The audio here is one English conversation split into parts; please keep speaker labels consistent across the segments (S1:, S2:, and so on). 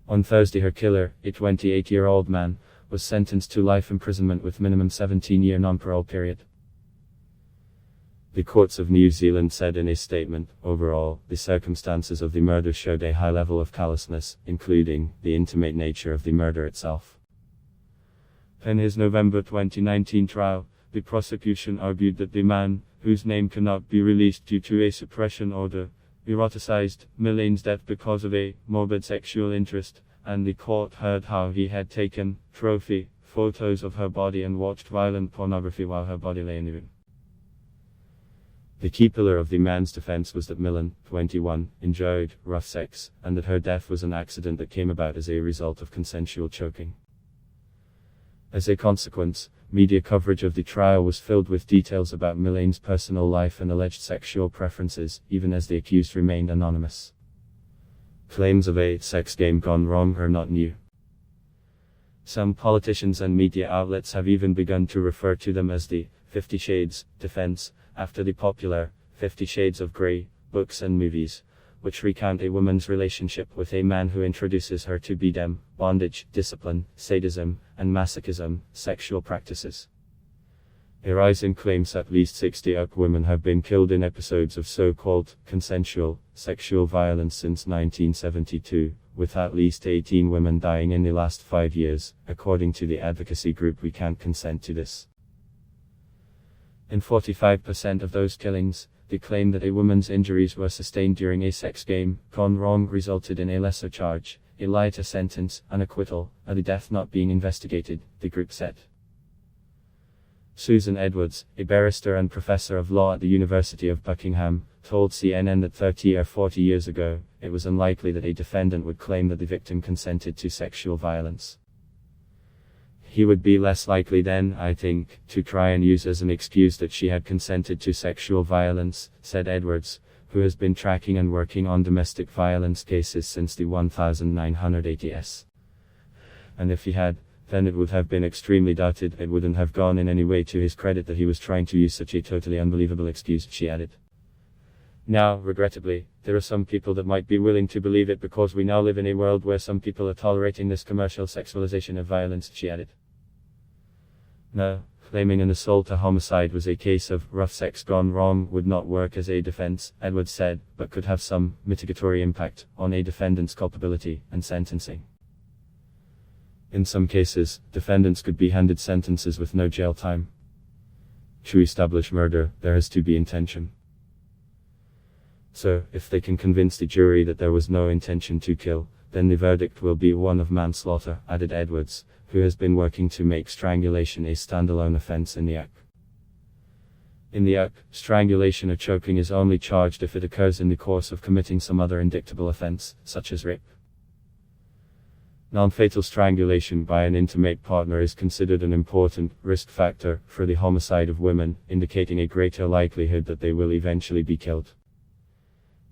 S1: On Thursday, her killer, a 28-year-old man, was sentenced to life imprisonment with minimum 17-year non-parole period. The courts of New Zealand said in a statement, overall, the circumstances of the murder showed a high level of callousness, including the intimate nature of the murder itself. In his November 2019 trial, the prosecution argued that the man, whose name cannot be released due to a suppression order, eroticized Melane's death because of a morbid sexual interest, and the court heard how he had taken trophy photos of her body and watched violent pornography while her body lay in the room. The key pillar of the man's defense was that Millen, 21, enjoyed rough sex, and that her death was an accident that came about as a result of consensual choking. As a consequence, media coverage of the trial was filled with details about Millane's personal life and alleged sexual preferences, even as the accused remained anonymous. Claims of a sex game gone wrong are not new. Some politicians and media outlets have even begun to refer to them as the 50 Shades defense, after the popular 50 Shades of Grey books and movies, which recount a woman's relationship with a man who introduces her to BDSM, bondage, discipline, sadism, and masochism, sexual practices. A rise in claims at least 60 women have been killed in episodes of so-called consensual sexual violence since 1972, with at least 18 women dying in the last 5 years, according to the advocacy group We Can't Consent to This. In 45% of those killings, the claim that a woman's injuries were sustained during a sex game gone wrong resulted in a lesser charge, a lighter sentence, an acquittal, or the death not being investigated, the group said. Susan Edwards, a barrister and professor of law at the University of Buckingham, told CNN that 30 or 40 years ago, it was unlikely that a defendant would claim that the victim consented to sexual violence. He would be less likely then, I think, to try and use as an excuse that she had consented to sexual violence, said Edwards, who has been tracking and working on domestic violence cases since the 1980s. And if he had, then it would have been extremely doubted. It wouldn't have gone in any way to his credit that he was trying to use such a totally unbelievable excuse, she added. Now, regrettably, there are some people that might be willing to believe it because we now live in a world where some people are tolerating this commercial sexualization of violence, she added. No, claiming an assault or homicide was a case of rough sex gone wrong would not work as a defense, Edwards said, but could have some mitigatory impact on a defendant's culpability and sentencing. In some cases, defendants could be handed sentences with no jail time. To establish murder, there has to be intention. So, if they can convince the jury that there was no intention to kill, then the verdict will be one of manslaughter, added Edwards, who has been working to make strangulation a standalone offense in the UK. In the UK, strangulation or choking is only charged if it occurs in the course of committing some other indictable offense, such as rape. Non-fatal strangulation by an intimate partner is considered an important risk factor for the homicide of women, indicating a greater likelihood that they will eventually be killed.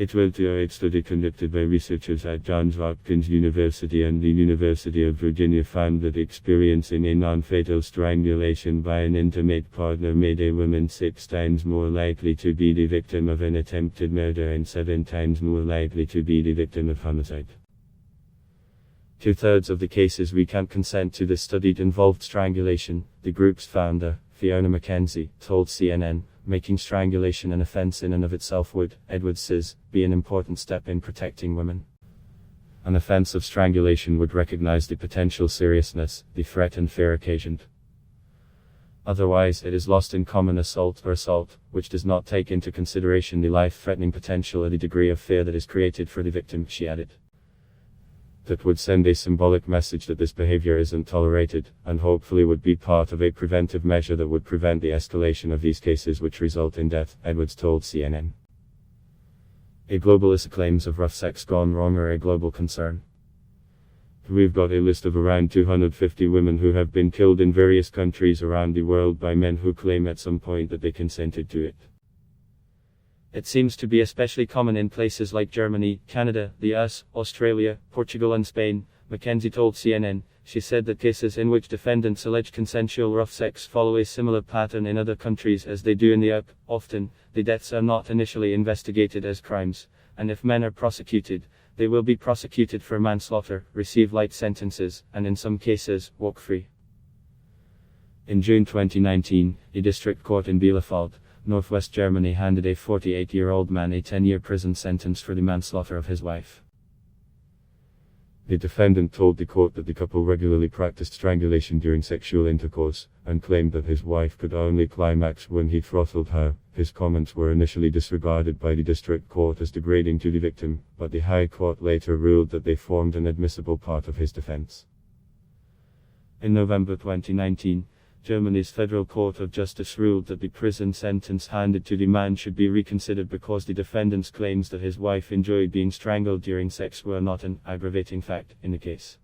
S1: A 12-year study conducted by researchers at Johns Hopkins University and the University of Virginia found that experiencing a non-fatal strangulation by an intimate partner made a woman 6 times more likely to be the victim of an attempted murder and 7 times more likely to be the victim of homicide. 2/3 of the cases We Can't Consent to This studied involved strangulation, the group's founder, Fiona McKenzie, told CNN. Making strangulation an offense in and of itself would, Edwards says, be an important step in protecting women. An offense of strangulation would recognize the potential seriousness, the threat and fear occasioned. Otherwise, it is lost in common assault or assault, which does not take into consideration the life-threatening potential or the degree of fear that is created for the victim, she added. That would send a symbolic message that this behavior isn't tolerated, and hopefully would be part of a preventive measure that would prevent the escalation of these cases which result in death, Edwards told CNN. A globalist claims of rough sex gone wrong are a global concern. We've got a list of around 250 women who have been killed in various countries around the world by men who claim at some point that they consented to it. It seems to be especially common in places like Germany, Canada, the US, Australia, Portugal and Spain, McKenzie told CNN. She said that cases in which defendants allege consensual rough sex follow a similar pattern in other countries as they do in the UK. Often, the deaths are not initially investigated as crimes, and if men are prosecuted, They will be prosecuted for manslaughter, receive light sentences, and in some cases, walk free. In June 2019, a district court in Bielefeld, northwest Germany handed a 48-year-old man a 10-year prison sentence for the manslaughter of his wife. The defendant told the court that the couple regularly practiced strangulation during sexual intercourse, and claimed that his wife could only climax when he throttled her. His comments were initially disregarded by the district court as degrading to the victim, but the High Court later ruled that they formed an admissible part of his defense. In November 2019, Germany's Federal Court of Justice ruled that the prison sentence handed to the man should be reconsidered because the defendant's claims that his wife enjoyed being strangled during sex were not an aggravating fact in the case.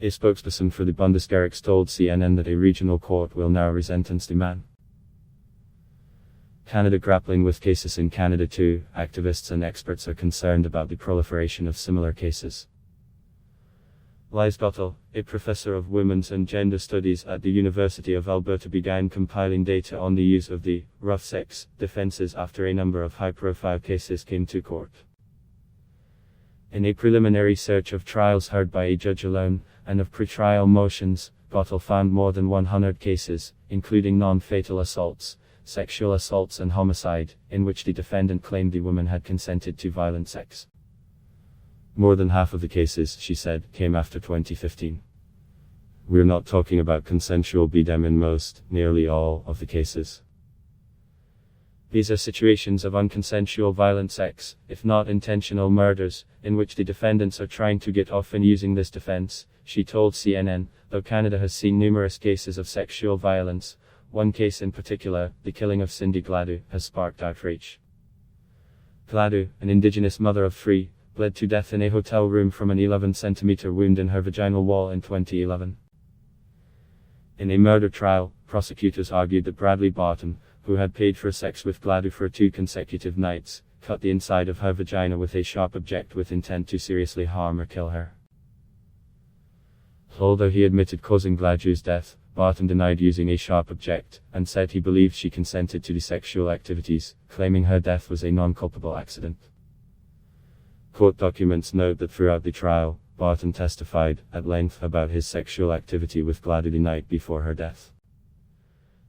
S1: A spokesperson for the Bundesgericht told CNN that a regional court will now resentence the man. Canada grappling with cases in Canada too. Activists and experts are concerned about the proliferation of similar cases. Lise Gottel, a professor of women's and gender studies at the University of Alberta, began compiling data on the use of the rough sex defenses after a number of high-profile cases came to court. In a preliminary search of trials heard by a judge alone, and of pretrial motions, Gottel found more than 100 cases, including non-fatal assaults, sexual assaults and homicide, in which the defendant claimed the woman had consented to violent sex. More than half of the cases, she said, came after 2015. We're not talking about consensual BDSM in most, nearly all, of the cases. These are situations of unconsensual violent sex, if not intentional murders, in which the defendants are trying to get off and using this defense, she told CNN, though Canada has seen numerous cases of sexual violence. One case in particular, the killing of Cindy Gladue, has sparked outrage. Gladue, an Indigenous mother of 3, bled to death in a hotel room from an 11-centimeter wound in her vaginal wall in 2011. In a murder trial, prosecutors argued that Bradley Barton, who had paid for sex with Gladue for 2 consecutive nights, cut the inside of her vagina with a sharp object with intent to seriously harm or kill her. Although he admitted causing Gladue's death, Barton denied using a sharp object, and said he believed she consented to the sexual activities, claiming her death was a non-culpable accident. Court documents note that throughout the trial, Barton testified, at length, about his sexual activity with Gladue the night before her death.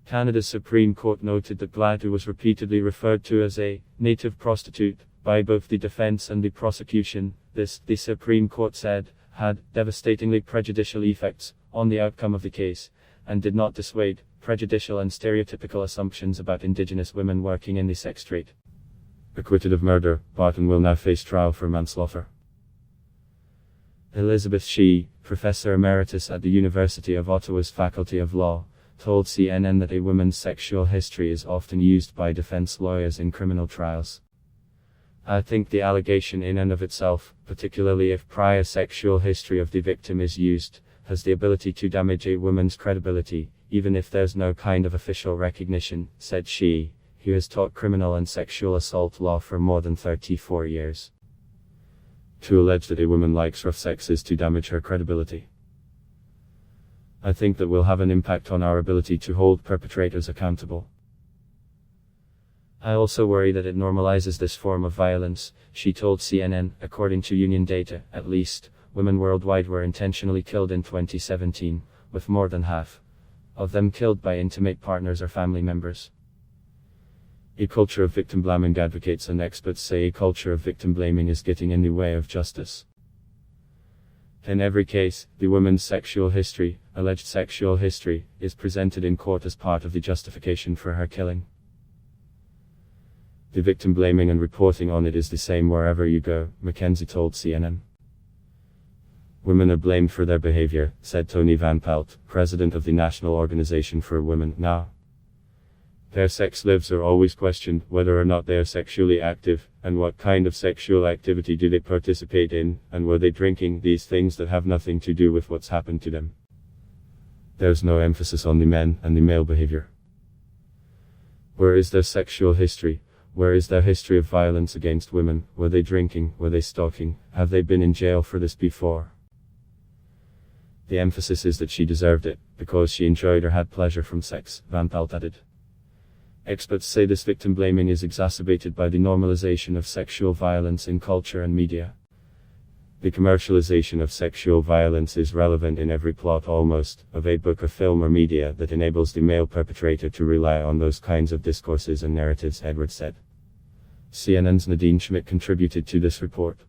S1: Canada's Supreme Court noted that Gladue was repeatedly referred to as a native prostitute by both the defense and the prosecution. This, the Supreme Court said, had devastatingly prejudicial effects on the outcome of the case, and did not dissuade prejudicial and stereotypical assumptions about Indigenous women working in the sex trade. Acquitted of murder, Barton will now face trial for manslaughter. Elizabeth Shee, Professor Emeritus at the University of Ottawa's Faculty of Law, told CNN that a woman's sexual history is often used by defense lawyers in criminal trials. I think the allegation in and of itself, particularly if prior sexual history of the victim is used, has the ability to damage a woman's credibility, even if there's no kind of official recognition, said Shee, who has taught criminal and sexual assault law for more than 34 years. To allege that a woman likes rough sex is to damage her credibility. I think that will have an impact on our ability to hold perpetrators accountable. I also worry that it normalizes this form of violence, she told CNN. According to union data, at least, women worldwide were intentionally killed in 2017, with more than half of them killed by intimate partners or family members. A culture of victim blaming advocates and experts say a culture of victim blaming is getting in the way of justice. In every case, the woman's sexual history, alleged sexual history, is presented in court as part of the justification for her killing. The victim blaming and reporting on it is the same wherever you go, Mackenzie told CNN. Women are blamed for their behavior, said Tony Van Pelt, president of the National Organization for Women Now. Their sex lives are always questioned, whether or not they are sexually active, and what kind of sexual activity do they participate in, and were they drinking, these things that have nothing to do with what's happened to them. There's no emphasis on the men and the male behavior. Where is their sexual history? Where is their history of violence against women? Were they drinking? Were they stalking? Have they been in jail for this before? The emphasis is that she deserved it, because she enjoyed or had pleasure from sex, Van Pelt added. Experts say this victim blaming is exacerbated by the normalization of sexual violence in culture and media. The commercialization of sexual violence is relevant in every plot almost, of a book or film or media that enables the male perpetrator to rely on those kinds of discourses and narratives, Edward said. CNN's Nadine Schmidt contributed to this report.